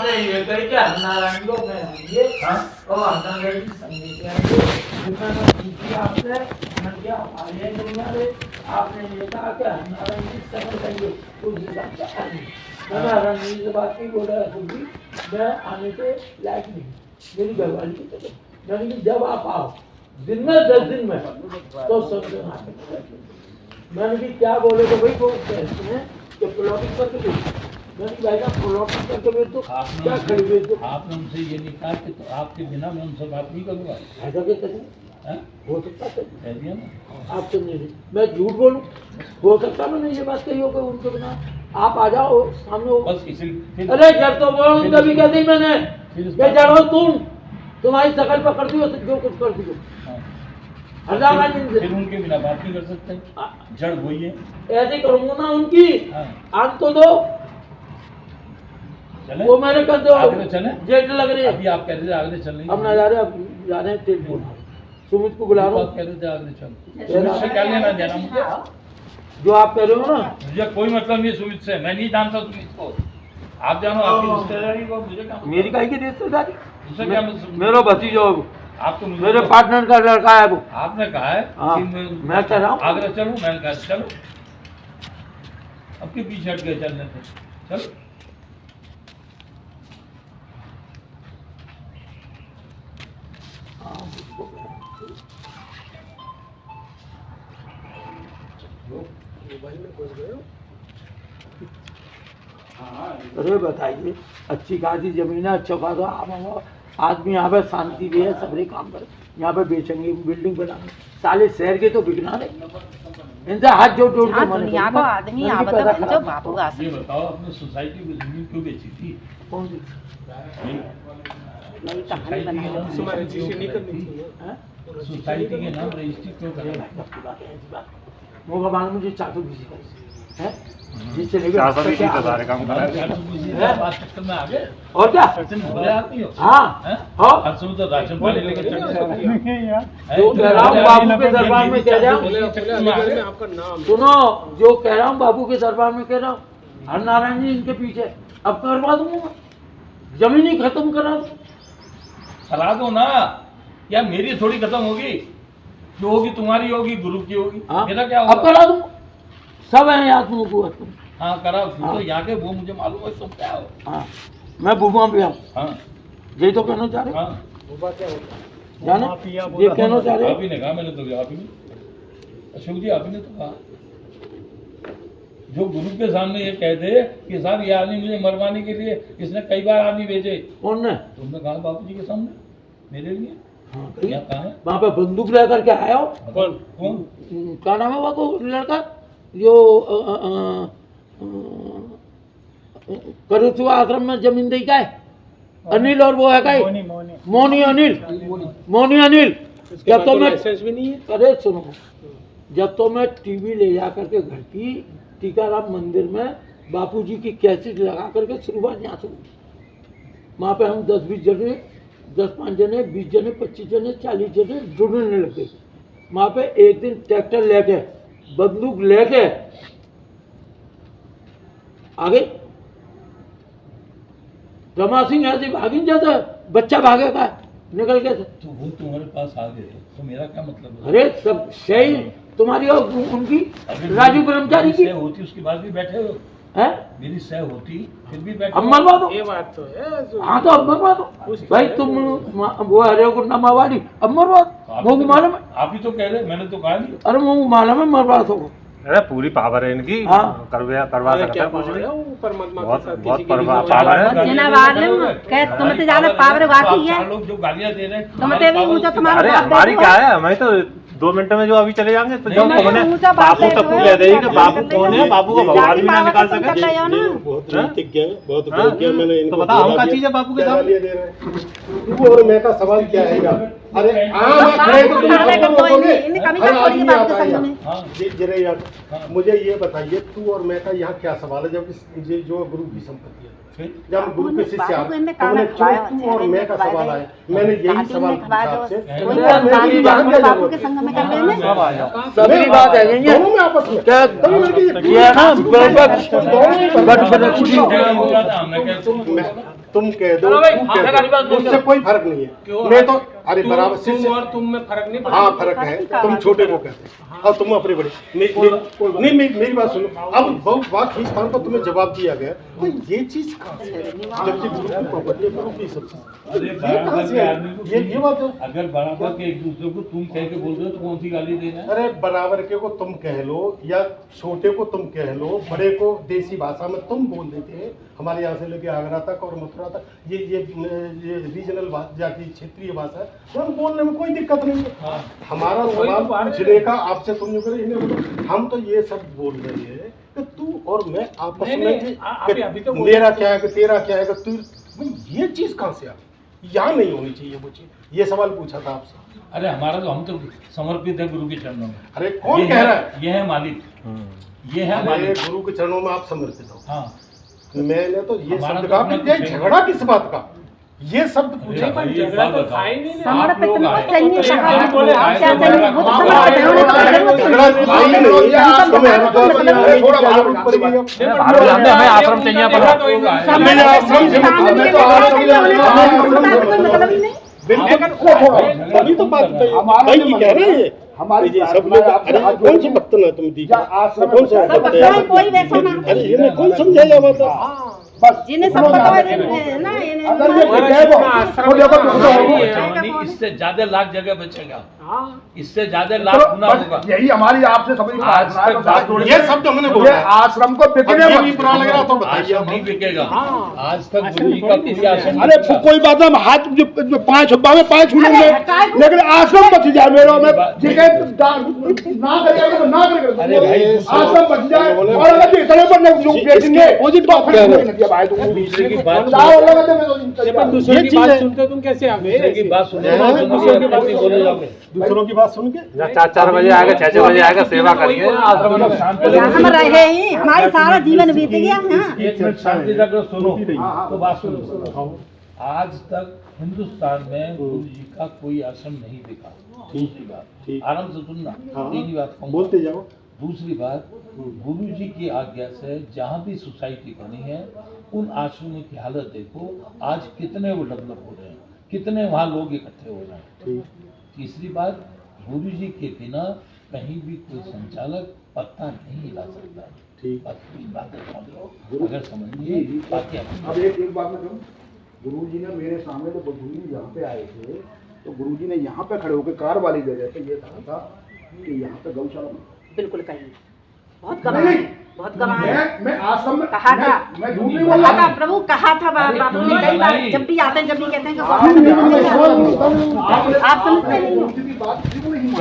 आपने ये कही कि नारायण को मैं ये और नारायण की संगीत है जितना मैं पूछी आपसे मन क्या हमारे दुनिया में आपने ये कहा कि नारायण की समझ करिए उस हिसाब से आनी नारायण जी से बात की बोला सुधी मैं आने से लायक नहीं मेरी घरवाली की तरफ यानी कि जब आप आओ दिन में 10 दिन में तो समझो मैंने भी क्या बोले तो भाई वो कहते हैं कि प्लॉटिंग करके दे मैंने भाई का प्लॉटिंग करके भेज दो क्या खरीदे दो आपने उनसे ये नहीं कहा कि तो आपके बिना मैं उनसे बात नहीं करूँगा ऐसा क्या करें हो सकता है कह दिया ना आपसे नहीं मैं झूठ बोलूं हो सकता मैंने ये बात कही हो कि उनके बिना आप आ जाओ सामने बस इसी अरे जब तो बोलो तभी कह दी मैंने ये जड़ो तुम्हारी शकल पकड़ दी जो कुछ कर दी फिर उनके बिना बात नहीं कर सकते जड़ वही है ऐसे करूंगा ना उनकी आज तो दो चले वो मैंने कर दो आगरे चले जेट लग रही है अभी आप कह रहे थे आगरे चल रही अब ना जा रहे अब जा रहे हैं तेज बोल सुमित को बुला रहा आप कह रहे थे आगरे चल सुमित से क्या लेना देना मुझे जो आप कह रहे हो ना मुझे कोई मतलब नहीं सुमित से मैं नहीं जानता सुमित को आप जानो आपकी रिश्तेदारी को मुझे क्या मेरी काहे की रिश्तेदारी मुझे क्या मतलब मेरा भतीजा आप तो मेरे पार्टनर का लड़का है वो आपने कहा है हाँ, कि मैं कह रहा हूँ आगरा चलो मैंने कहा चलो अब के पीछे हट गए चलने से चलो अरे बताइए अच्छी खासी जमीन है अच्छा खासा आदमी यहाँ पे शांति भी है सबरे काम करे यहाँ पे बेचेंगे बिल्डिंग बनाएंगे साले शहर के तो बिकना नहीं इनसे हाथ जोड़ के मना दुनिया को आदमी जो बापू का ये बताओ अपने सोसाइटी में जमीन क्यों बेची थी कौन सी नई कहानी बनाई सोसाइटी के नाम रजिस्ट्री क्यों करें मोगा मालूम मुझे 420 का है जी चलेगा 420 का सारे काम करा बात चक्कर में आ गए और क्या बोले आती हो हाँ हर सुबह तो राशन पानी लेकर जो कह रहा हूँ बाबू के दरबार में कह रहा हूँ सुनो जो कह रहा हूँ बाबू के दरबार में कह रहा हूँ हर नारायण जी इनके पीछे अब करवा दूंगा जमीन ही खत्म करा दो करा दो ना या मेरी थोड़ी खत्म होगी जो होगी तुम्हारी होगी गुरु की होगी मेरा क्या अब होगा करा दूंगा सब है आत्मा को हाँ कराओ तो यहाँ के वो मुझे मालूम है सब क्या हो हाँ मैं बुबा भी आऊँ हाँ यही तो कहना चाह रहे हाँ जाने ये कहना चाह रहे आप ही ने कहा मैंने तो आप ही ने अशोक जी आप ही ने तो कहा जो गुरु के सामने ये कह दे कि साहब ये आदमी मुझे मरवाने के लिए इसने कई बार आदमी भेजे कौन ने तुमने कहा बापू जी के सामने मेरे लिए हाँ कहा है वहाँ पे बंदूक लेकर के आया हो कौन कौन क्या नाम है वो को लड़का जो करुचुआ आश्रम में जमीन दे का है अनिल और वो है का मोनी अनिल जब तो मैं भी नहीं है अरे सुनो जब तो मैं टीवी ले जा करके घर की टीकाराम मंदिर में बापूजी की कैसेट लगा करके शुरुआत यहाँ से वहाँ पे हम 10-20 जने 10-5 जने 20 जने 25 जने 40 जने जुड़ने लगे वहाँ पे एक दिन ट्रैक्टर लेके बंदूक लेके आगे रमा सिंह ऐसे भागिन जाता बच्चा भागेगा निकल गए तो वो तुम्हारे पास आ गए तो मेरा क्या मतलब है? अरे सब सही तुम्हारी और उनकी राजू ब्रह्मचारी की होती उसके बाद भी बैठे हो है मेरी सह होती फिर भी बैठे अब मरवा दो ये बात तो है हाँ तो अब मरवा दो भाई तुम वो हरे को नमावाड़ी अब मरवा दो वो मालूम है आप ही तो कह रहे मैंने तो कहा नहीं अरे वो मालूम है मरवा दो अरे पूरी पावर है इनकी हाँ। करवा सकता है कुछ भी बहुत पावर है जना वाले कह तुम तो ज्यादा पावर बाकी है लोग जो गालियां दे रहे हैं तुम तो भी ऊंचा तुम्हारा अरे बाप हमारी देखो क्या है हमें तो 2 मिनट में जो अभी चले जाएंगे तो जब नहीं, उन्हें ऊंचा बाप बापू देखो, तक ले देगी कि बापू करते कौन है हो। बापू को भगवान भी ना निकाल तुम कर सके रहे हो ना बहुत नैतिज्ञ है बहुत हाँ? योग्य मैंने तो बता हम क्या चीज है बापू के सामने दे रहे हैं तू और मैं का सवाल क्या है यार अरे मैं खड़े तो तुम खड़े सब तो लोगोगे इनने कभी का छोड़ी के बाप के संग में हाँ जरा यार मुझे ये बताइए तू और मैं का यहाँ क्या सवाल है जबकि ये जो गुरु की संपत्ति है जब हम गुरु के शिष्य बापू को इनने तो काना खवाया, तू और मैं का सवाल आया मैंने यही सवाल पूछा आपसे वही मेरी जान क्या बापू के जरूरत संग में कर रहे हैं सभी बात है ये दोनों में आपस में क्या तभी मेरे को ये है ना विपक्ष दोनों में गठबंधन बोला था हमने क्या तुम कह दो, चलो भाई, तू हाँ, कह लगा ली बात, दो, उससे कोई फर्क नहीं क्यों? है। मैं तो अरे बराबर तुम शिष्य, और तुम में फर्क नहीं पड़ता। हाँ फर्क है, तुम छोटे को कहते हो और तुम अपने बड़े। नहीं मेरी बात सुनो, अब बहुत बात इस स्थान पर तुम्हें जवाब दिया गया, तो ये चीज कहाँ से है? जबकि गुरु की प्रॉपर्टी गुरु की सबसे, अरे ये कहाँ से है? ये बात है। अगर बराबर के एक दूसरे को तुम कह के बोल दो तो कौन सी गाली देना है? अरे बराबर के को तुम कह लो या छोटे को तुम कह लो, बड़े को देसी भाषा में तुम बोल देते हैं। हमारे यहाँ से लेके आगरा तक और मथुरा तक ये रीजनल जाति क्षेत्रीय भाषा है, तो हम बोलने में कोई दिक्कत नहीं है। हमारा सवाल पूछने का आपसे तुम जो करे, हम तो ये सब बोल रहे हैं कि तू और मैं आपस नहीं, में नहीं, अभी तो मेरा क्या है कि तेरा क्या है कि तू, ये चीज कहाँ से आ गई? यहाँ नहीं होनी चाहिए वो चीज। ये सवाल पूछा था आपसे। अरे हमारा तो, हम तो समर्पित है गुरु के चरणों में। अरे कौन कह रहा है? ये है मालिक, ये है अरे मालिक। गुरु के चरणों में आप समर्पित हो। हाँ, मैंने तो ये हमारा शब्द तो कहा अपना कि ये कुछ है। झगड़ा किस बात का, ये शब्द पूछा। भाई, एक झगड़ा बात तो बताओ। था ही नहीं ना। समर्पित आप लोग को आए। चाहिए, अरे कहा आप बोले आप आए क्या तो चाहिए, मेरा वो तो काम समर्पित है, उन्हें तो जरूरत ही झगड़ा नहीं। था ही नहीं, हम तो तुम्हें बाहर को अनुभव मतलब नहीं, थोड़ा क्या जरूरत पड़ गई अब? हमें आश्रम चाहिए हमें आश्रम से हमें तो आश्रम से मतलब ही नहीं। अभी तो बात भाई की कह रहे हैं हमारे ये सब लोग। अरे कौन से भक्त ना तुम दी कौन से सब भक्त बताए, कोई वैसा ना। अरे ये कौन समझाया बात? जिन्हें सब पता है ना, इससे ज्यादा लाख जगह बचेगा, इससे ज्यादा लाख गुना होगा। यही हमारी आपसे समझ में आज तक ये शब्द हमने बोला। आश्रम को बिकने ये भी बुरा लग रहा तो बताइए। आश्रम नहीं बिकेगा। आज तक गुरु जी का कोई आश्रम अरे नहीं बिका। कोई बात नहीं, हम हाथ जो पाँच हुआ में पाँच मिलेंगे, लेकिन आश्रम बच जाए मेरा में ठीक है, ना करेगा तो ना करेगा। अरे भाई, आश्रम बच जाए और अगर इतने पर लोग बेचेंगे अपोजिट बात कह रहे हैं। भाई तुम दूसरे की बात दूसरे की बात सुनते हो तुम कैसे आ दूसरे की गए? बात सुनो, दूसरे की बात नहीं बोले जाओगे। दूसरों की बात सुन के 4 बजे आएगा, 6 बजे आएगा, सेवा करिए आश्रम में। हम रहे ही, हमारा सारा जीवन बीत गया। हाँ, एक मिनट शांति से अगर सुनो तो बात सुनो। आज तक हिंदुस्तान में गुरु जी का कोई आश्रम नहीं दिखा। दूसरी बात, आराम से सुनना, पहली बात कहूंगा। बोलते जाओ। दूसरी बात, गुरु जी की आज्ञा से जहाँ भी सोसाइटी बनी है उन आश्रमों की हालत देखो, आज कितने वो डेवलप हो रहे हैं, कितने वहाँ लोग इकट्ठे हो रहे हैं। तीसरी बात, गुरु जी के बिना कहीं भी कोई संचालक पत्ता नहीं हिला सकता। ठीक। बात अगर समझिए बाकी अब एक बात मैं कहूँ, गुरु जी ने मेरे सामने तो गुरु जी यहाँ पे आए थे, तो गुरु जी ने यहाँ पे खड़े होकर कार वाली दे रहे थे, ये कहा था कि यहाँ पे गौशाला में बिल्कुल कहीं बहुत गवाह, बहुत गवाह है। मैं आश्रम में कहा था, मैं झूठ नहीं कहा बोला। था प्रभु, कहा था बाबू ने कई बार, जब भी आते हैं जब भी कहते हैं कि आप समझते नहीं।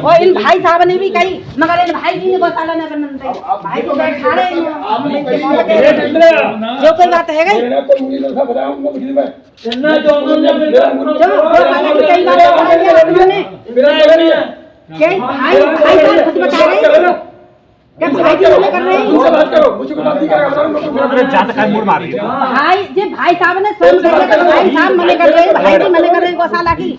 और इन भाई साहब ने भी कही, मगर इन भाई जी ने गौशाला न बनते, भाई को बैठाड़े जो कोई बात है गई जो गौशाला की कई बार उन्होंने कई भाई साहब खुद बता रहे हैं क्या भाई जी मना कर रहे हैं। भाई जी, भाई साहब ने स्वयं कहा कि भाई साहब मना कर रहे हैं, भाई जी मना कर रहे हैं गौशाला की।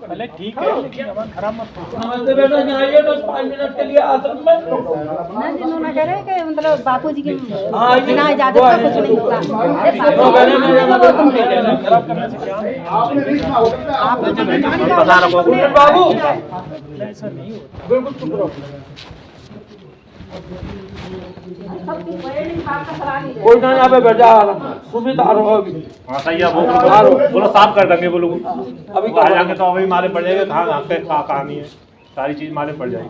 पहले ठीक है, लेकिन अब खराब मत नमस्ते बेटा, जाइए 5 मिनट के लिए आश्रम में। ना जिन्होंने कह रहे कि मतलब बापू जी की हाँ, बिना इजाजत का कुछ नहीं होगा। बाबू ऐसा नहीं होता। बिल्कुल चुप रहो। कोई ना यहाँ पे बैठ जा, सुविधा होगी। हाँ सही है, बोलो साफ कर देंगे वो लोग। अभी आ जाएंगे तो अभी मालूम पड़ जाएगा कहाँ पे कहानी है, सारी चीज मालूम पड़ जाएगी।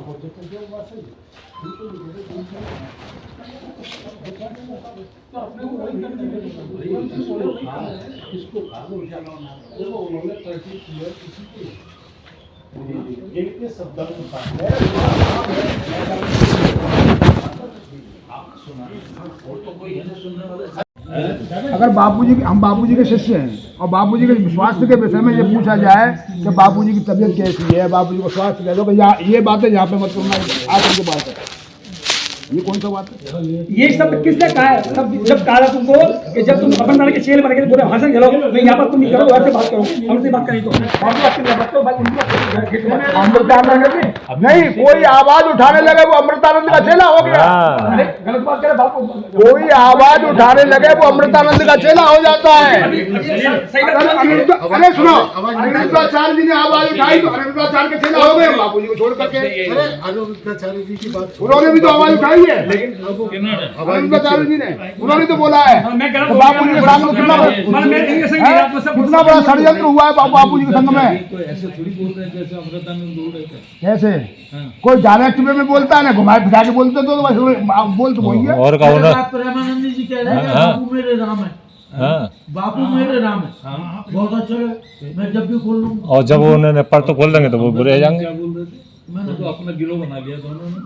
सुना और तो कोई है ना सुनने वाला। अगर बापूजी के हम बापूजी के शिष्य हैं और बापूजी के स्वास्थ्य के विषय में ये पूछा जाए कि बापूजी की तबीयत कैसी है, बापूजी को स्वास्थ्य कैसे, तो ये बात है यहाँ पे मत करना, आकर के बात है। ये कौन सा बात है? ये सब किसने कहा है? जब कहा था तुमको कि जब तुम अपन बन के चेल बन के पूरे भाषण खेलो, मैं यहाँ पर तुम नहीं करो, घर से बात करो, हमसे बात करें तो अमृतानंद नहीं, कोई आवाज उठाने लगे वो अमृतानंद का चेला हो गया। गलत बात करे बापू। कोई आवाज उठाने लगे वो अमृतानंद का चेला हो जाता है। अरे सुनो, अनिरुद्धाचार्य जी ने आवाज उठाई तो अनिरुद्धाचार्य के चेला हो गए बापू जी को छोड़ करके। अनिरुद्धाचार्य जी की बात उन्होंने भी तो आवाज उठाई है, लेकिन अनिरुद्धाचार्य जी ने उन्होंने तो बोला है तो बापू जी के सामने कितना बड़ा षड्यंत्र हुआ है बापू जी के संग में। ऐसे थोड़ी बोल रहे हैं जैसे अमृतानंद बोल रहे थे। कैसे कोई डायरेक्ट वे में बोलता है ना, घुमाए फिरा के बोलते तो बोल तो वही है। और प्रेमानंद जी कह रहे हैं बापू मेरे नाम है, बापू मेरे नाम है, बहुत अच्छा है, मैं जब भी खोल लूँ। और जब उन्होंने पर तो खोल देंगे तो वो बुरे जाएंगे। क्या बोल रहे थे? मैंने तो अपना गिरोह बना लिया दोनों ने,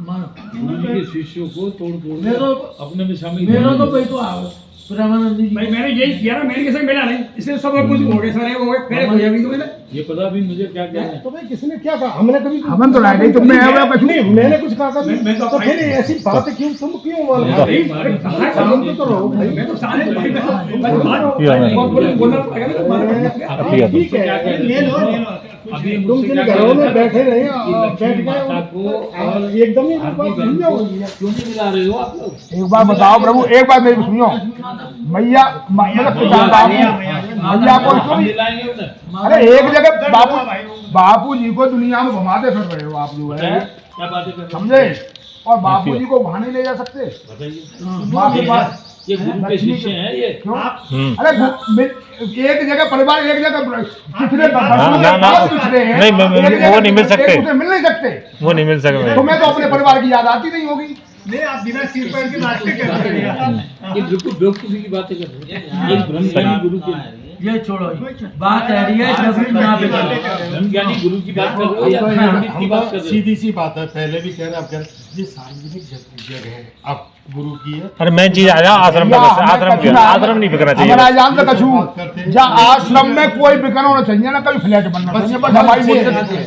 गुरु जी के शिष्यों को तोड़ अपने में शामिल। मेरा तो भाई तो प्रेमानंद जी भाई मैंने यही किया ना, मेरे किसी मिला नहीं, इसलिए सब लोग कुछ हो गए, सारे हो गए, पहले हो गया भी तो मैंने ये पता भी मुझे क्या क्या है। तो भाई किसने क्या कहा? हमने कभी हमन तो नहीं, तुमने कुछ नहीं, मैंने कुछ कहा कभी? मैं तो तो फिर ऐसी बात क्यों, तुम क्यों मैं तो सारे ठीक है, ले लो। अभी तुम जिन घरों में बैठे रहे बैठ गए एकदम ही क्यों नहीं मिला रहे हो आप लोग? एक बार बताओ प्रभु, एक बार मेरी सुनियो, मैया मैया को क्यों? अरे एक जगह बापू जी को दुनिया में घुमाते फिर रहे हो आप जो है, क्या बातें कर रहे हो? समझे? और बापू जी को वहां नहीं ले जा सकते। माँ के पास ये गुरु के शिष्य हैं ये। क्यों? अरे एक जगह परिवार, एक जगह पिछले नहीं, वो नहीं मिल सकते, मिल नहीं सकते, वो नहीं मिल सकते। तुम्हें तो अपने परिवार की याद आती नहीं होगी। नहीं, आप बिना सिर पैर की बातें कर रहे हैं। ये बिल्कुल बेवकूफी की बातें कर रहे हैं। ये ब्रह्मज्ञानी गुरु की ये छोड़ो, बात है ब्रह्मज्ञानी गुरु की बात कर रहे हो या पंडित की बात कर रहे हो? सीधी सी बात है, पहले भी कह रहे हैं, आप कह रहे हैं, ये सार्वजनिक जगह है, आप गुरु की है। अरे मैं चीज आया आश्रम आश्रम नहीं बिकना चाहिए। हमारा जान तो कछू जा आश्रम में कोई बिकना होना चाहिए ना, कभी फ्लैट बनना चाहिए, बस हमारी बोलते हैं।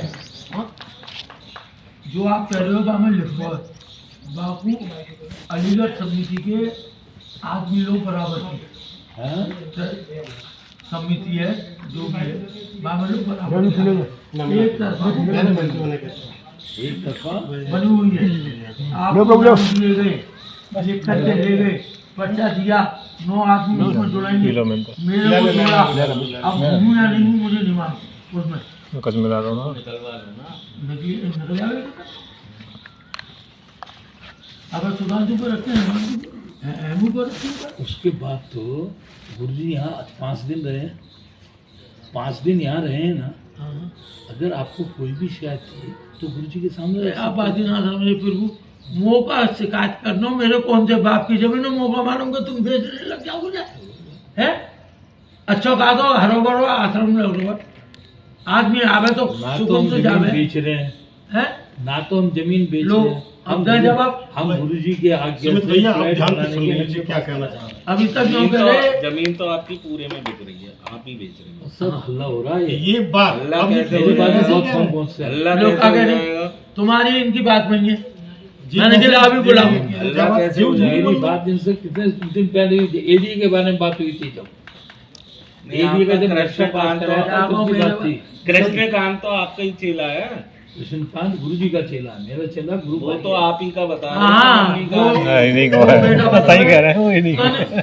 जो आप कह रहे हो तो हमें लिखो, बापू अलीगढ़ समिति के आदमी लोग बराबर की समिति है, जो भी है लोग बराबर एक तरफा बनी हुई है। आप ले गए, लिख करके ले गए, पर्चा दिया, 9 आदमी उसमें जुड़ाएंगे, मेरे को जोड़ा, अब घूमू या नहीं मुझे नहीं मालूम उसमें कुछ मिला दो ना, निकल जाएगा। अगर सुधांशु को रखते हैं उसके बाद तो गुरु जी यहाँ 5 दिन रहे, 5 दिन यहाँ रहे हैं ना। अगर आपको कोई भी शिकायत थी तो गुरु जी के सामने आप आदिनाथ हमें फिर मौका शिकायत करना, मेरे कौन से बाप की जमीन मौका मारूंगा, तुम बेचने लग जाओगे है? अच्छा कहा दो हरो भरो आश्रम में हो, आदमी आवे तो सुकून से जावे। बेच रहे हैं ना, तो हम जमीन बेच रहे हैं, अब जवाब हम गुरु जी के आज्ञा से भैया आप फ्लैट ध्यान से बनाने सुन के लीजिए लिए क्या कहना चाह रहे हैं। अभी तक जो करे जमीन तो आपकी पूरे में बिक रही है, आप ही बेच रहे हो। सब हल्ला हो रहा है। ये बात अल्लाह कैसे मेरी बात हो बहुत जाएगा? कम पहुंच से अल्लाह लोग कैसे हो आगे जाएगा? तुम्हारी इनकी बात नहीं है, मैंने कहा अभी बुलाओ। अल्लाह कैसे हो जाएगा? मेरी बात जिनसे कितने दिन पहले एडी के बारे में बात हुई थी, जब एडी का जब कृष्णकांत थी, कृष्णकांत तो आपका ही चेला है, कृष्णकांत गुरु जी का चेला, मेरा चेला गुरु वो तो आप ही का बता हाँ, रहे हैं। नहीं कहो सही कह रहे हैं, नहीं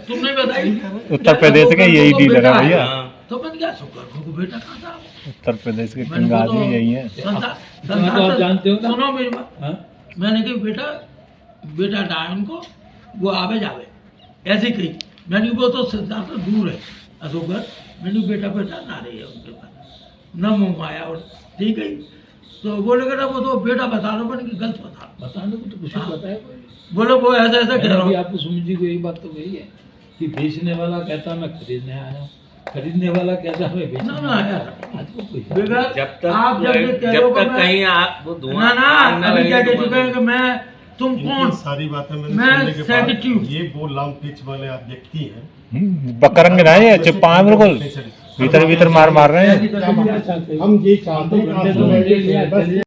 तुमने बताई उत्तर प्रदेश के यही डीलर है भैया, तो मैं क्या शुक्र को बेटा कहाँ था? उत्तर प्रदेश के किंग आदमी यही है। तो आप जानते हो ना। सुनो मेरी बात, मैंने कही बेटा डायन को वो आवे जावे, ऐसे कही। मैंने वो तो सिद्धार्थ दूर है अशोकगढ़, मैंने बेटा ना रही है उनके पास, न मुँह आया और ठीक है। तो बोले कि वो तो बेटा बता रहा, मैंने गलत बताने को तो कुछ बताया, बोले वो ऐसा ऐसा कह रहा हूँ। आपको सुमित जी को यही बात तो वही है कि बेचने वाला कहता मैं खरीदने आया हूँ, खरीदने वाला कहता मैं बेचने आया। जब तक कहीं आप वो ना अभी क्या कह चुके हैं कि मैं तुम इनकी कौन? सारी बातें मैंने मैं सुनने के बाद सेक्रेटरी हूँ। ये वो लाम पिच वाले आप व्यक्ति हैं। बकरंग नहीं है, चिपा है बिल्कुल, भीतर भीतर मार रहे हैं। हम ये चाहते हैं कि आप